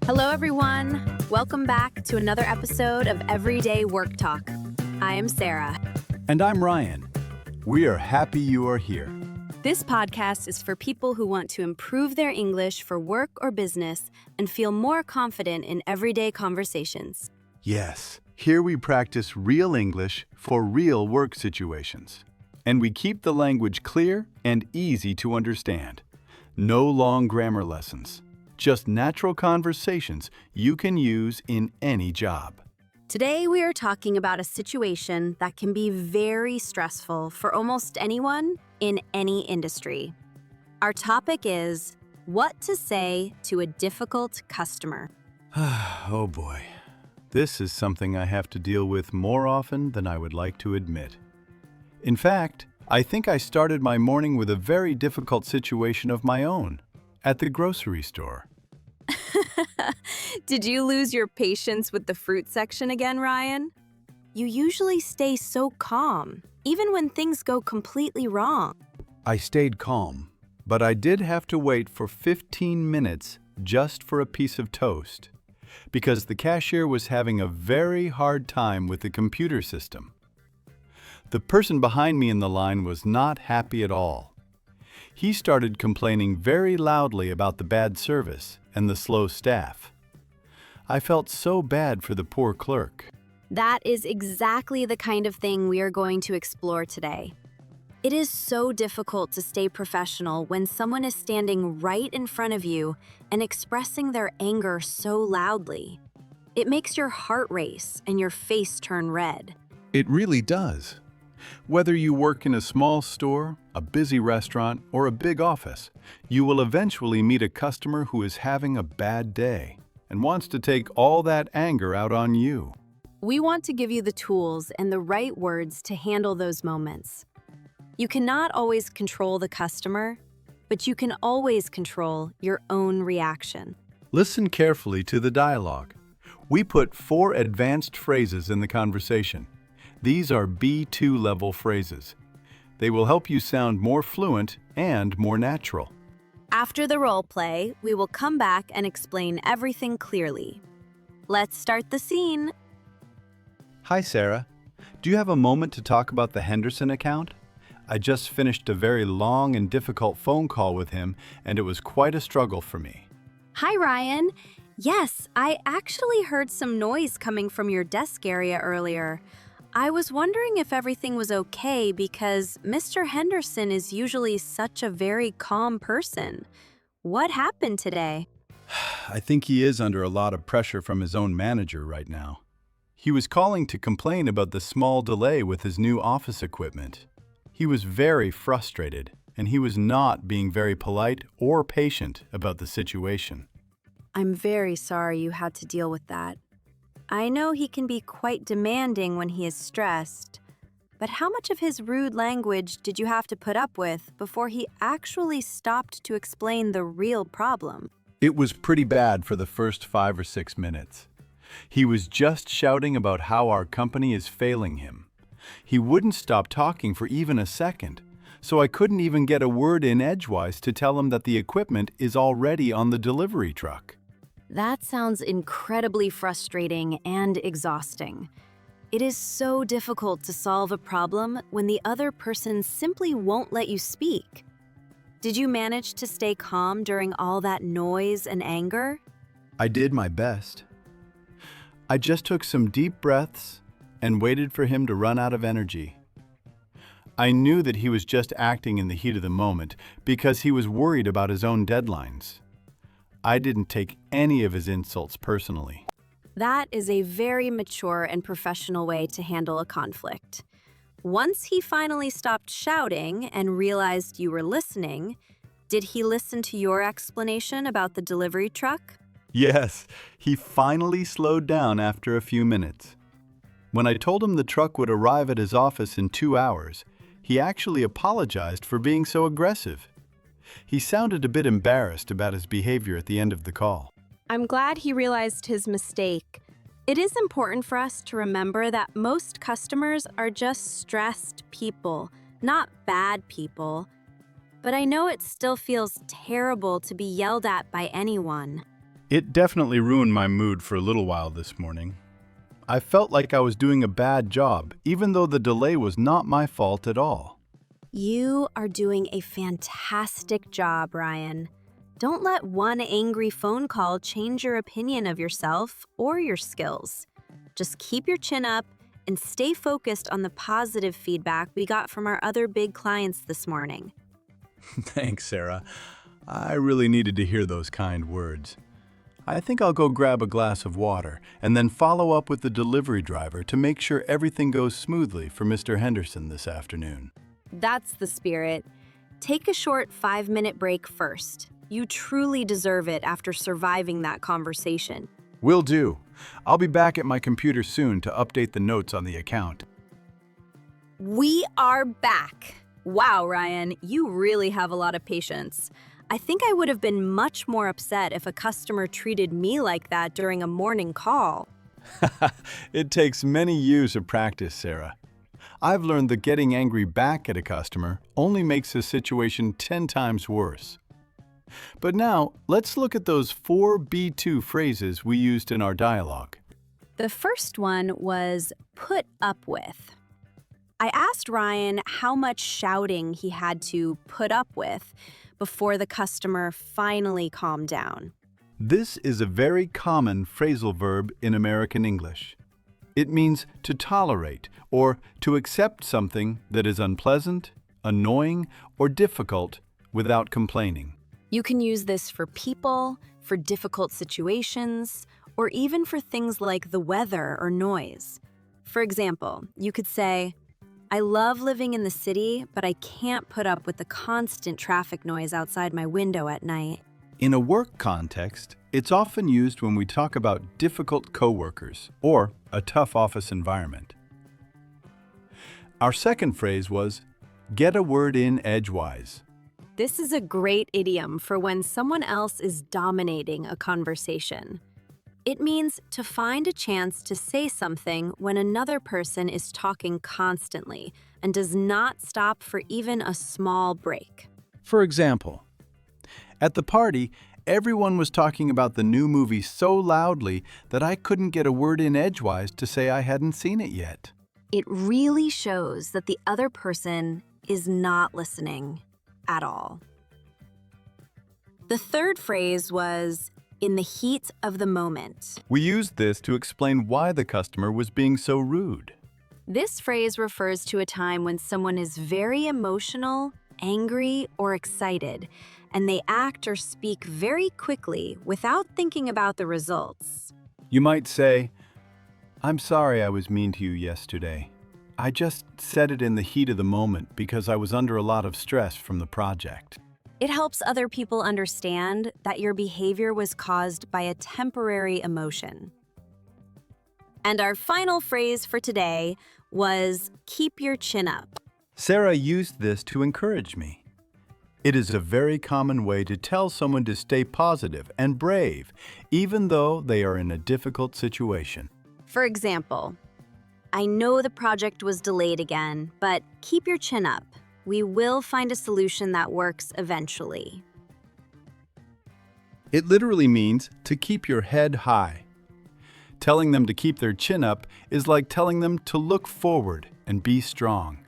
Hello, everyone. Welcome back to another episode of Everyday Work Talk. I am Sarah. And I'm Ryan. We are happy you are here. This podcast is for people who want to improve their English for work or business and feel more confident in everyday conversations. Yes, here we practice real English for real work situations. And we keep the language clear and easy to understand. No long grammar lessons. Just natural conversations you can use in any job. Today, we are talking about a situation that can be very stressful for almost anyone in any industry. Our topic is what to say to a difficult customer. Oh boy. This is something I have to deal with more often than I would like to admit. In fact, I think I started my morning with a very difficult situation of my own at the grocery store. Did you lose your patience with the fruit section again, Ryan? You usually stay so calm, even when things go completely wrong. I stayed calm, but I did have to wait for 15 minutes just for a piece of toast, because the cashier was having a very hard time with the computer system. The person behind me in the line was not happy at all. He started complaining very loudly about the bad service and the slow staff. I felt so bad for the poor clerk. That is exactly the kind of thing we are going to explore today. It is so difficult to stay professional when someone is standing right in front of you and expressing their anger so loudly. It makes your heart race and your face turn red. It really does. Whether you work in a small store, a busy restaurant, or a big office, you will eventually meet a customer who is having a bad day and wants to take all that anger out on you. We want to give you the tools and the right words to handle those moments. You cannot always control the customer, but you can always control your own reaction. Listen carefully to the dialogue. We put 4 advanced phrases in the conversation. These are B2 level phrases. They will help you sound more fluent and more natural. After the role play, we will come back and explain everything clearly. Let's start the scene. Hi, Sarah. Do you have a moment to talk about the Henderson account? I just finished a very long and difficult phone call with him, and it was quite a struggle for me. Hi, Ryan. Yes, I actually heard some noise coming from your desk area earlier. I was wondering if everything was okay because Mr. Henderson is usually such a very calm person. What happened today? I think he is under a lot of pressure from his own manager right now. He was calling to complain about the small delay with his new office equipment. He was very frustrated, and he was not being very polite or patient about the situation. I'm very sorry you had to deal with that. I know he can be quite demanding when he is stressed, but how much of his rude language did you have to put up with before he actually stopped to explain the real problem? It was pretty bad for the first 5 or 6 minutes. He was just shouting about how our company is failing him. He wouldn't stop talking for even a second, so I couldn't even get a word in edgewise to tell him that the equipment is already on the delivery truck. That sounds incredibly frustrating and exhausting. It is so difficult to solve a problem when the other person simply won't let you speak. Did you manage to stay calm during all that noise and anger? I did my best. I just took some deep breaths and waited for him to run out of energy. I knew that he was just acting in the heat of the moment because he was worried about his own deadlines. I didn't take any of his insults personally. That is a very mature and professional way to handle a conflict. Once he finally stopped shouting and realized you were listening, did he listen to your explanation about the delivery truck? Yes, he finally slowed down after a few minutes. When I told him the truck would arrive at his office in 2 hours, he actually apologized for being so aggressive. He sounded a bit embarrassed about his behavior at the end of the call. I'm glad he realized his mistake. It is important for us to remember that most customers are just stressed people, not bad people. But I know it still feels terrible to be yelled at by anyone. It definitely ruined my mood for a little while this morning. I felt like I was doing a bad job, even though the delay was not my fault at all. You are doing a fantastic job, Ryan. Don't let one angry phone call change your opinion of yourself or your skills. Just keep your chin up and stay focused on the positive feedback we got from our other big clients this morning. Thanks, Sarah. I really needed to hear those kind words. I think I'll go grab a glass of water and then follow up with the delivery driver to make sure everything goes smoothly for Mr. Henderson this afternoon. That's the spirit. Take a short 5-minute break first. You truly deserve it after surviving that conversation. Will do. I'll be back at my computer soon to update the notes on the account. We are back. Wow, Ryan, you really have a lot of patience. I think I would have been much more upset if a customer treated me like that during a morning call. It takes many years of practice, Sarah. I've learned that getting angry back at a customer only makes the situation 10 times worse. But now, let's look at those 4 B2 phrases we used in our dialogue. The first one was put up with. I asked Ryan how much shouting he had to put up with before the customer finally calmed down. This is a very common phrasal verb in American English. It means to tolerate or to accept something that is unpleasant, annoying, or difficult without complaining. You can use this for people, for difficult situations, or even for things like the weather or noise. For example, you could say, I love living in the city, but I can't put up with the constant traffic noise outside my window at night. In a work context, it's often used when we talk about difficult coworkers or a tough office environment. Our second phrase was, get a word in edgewise. This is a great idiom for when someone else is dominating a conversation. It means to find a chance to say something when another person is talking constantly and does not stop for even a small break. For example, at the party, everyone was talking about the new movie so loudly that I couldn't get a word in edgewise to say I hadn't seen it yet. It really shows that the other person is not listening at all. The third phrase was, in the heat of the moment. We used this to explain why the customer was being so rude. This phrase refers to a time when someone is very emotional, angry, or excited, and they act or speak very quickly without thinking about the results. You might say, I'm sorry I was mean to you yesterday. I just said it in the heat of the moment because I was under a lot of stress from the project. It helps other people understand that your behavior was caused by a temporary emotion. And our final phrase for today was, keep your chin up. Sarah used this to encourage me. It is a very common way to tell someone to stay positive and brave, even though they are in a difficult situation. For example, I know the project was delayed again, but keep your chin up. We will find a solution that works eventually. It literally means to keep your head high. Telling them to keep their chin up is like telling them to look forward and be strong.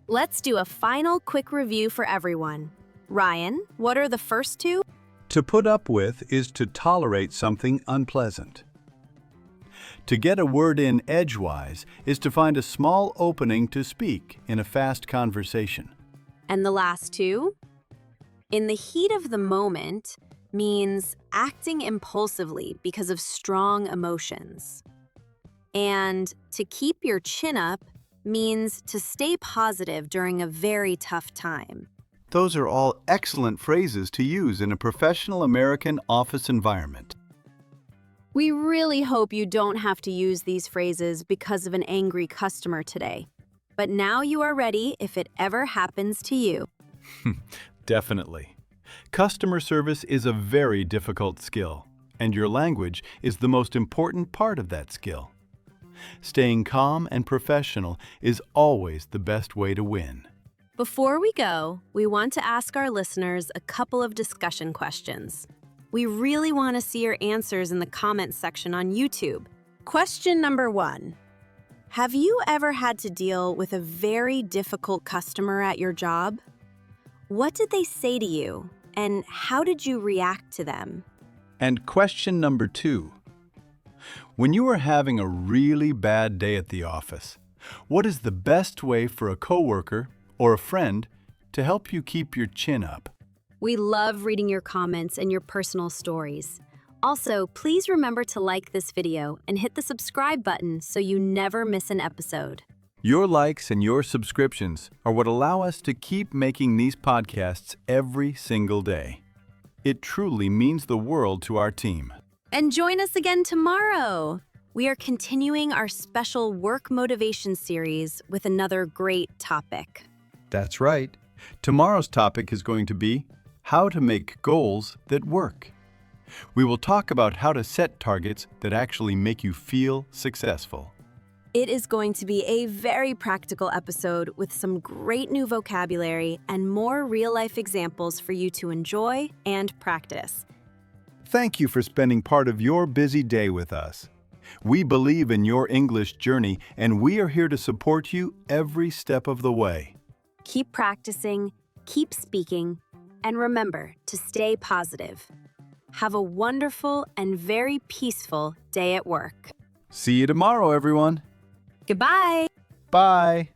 Let's do a final quick review for everyone. Ryan, what are the first two? To put up with is to tolerate something unpleasant. To get a word in edgewise is to find a small opening to speak in a fast conversation. And the last two? In the heat of the moment means acting impulsively because of strong emotions. And to keep your chin up means to stay positive during a very tough time. Those are all excellent phrases to use in a professional American office environment. We really hope you don't have to use these phrases because of an angry customer today. But now you are ready if it ever happens to you. Definitely. Customer service is a very difficult skill, and your language is the most important part of that skill. Staying calm and professional is always the best way to win. Before we go, we want to ask our listeners a couple of discussion questions. We really want to see your answers in the comments section on YouTube. Question number 1. Have you ever had to deal with a very difficult customer at your job? What did they say to you, and how did you react to them? And question number 2. When you are having a really bad day at the office, what is the best way for a coworker or a friend to help you keep your chin up? We love reading your comments and your personal stories. Also, please remember to like this video and hit the subscribe button so you never miss an episode. Your likes and your subscriptions are what allow us to keep making these podcasts every single day. It truly means the world to our team. And join us again tomorrow. We are continuing our special work motivation series with another great topic. That's right. Tomorrow's topic is going to be how to make goals that work. We will talk about how to set targets that actually make you feel successful. It is going to be a very practical episode with some great new vocabulary and more real-life examples for you to enjoy and practice. Thank you for spending part of your busy day with us. We believe in your English journey, and we are here to support you every step of the way. Keep practicing, keep speaking, and remember to stay positive. Have a wonderful and very peaceful day at work. See you tomorrow, everyone. Goodbye! Bye.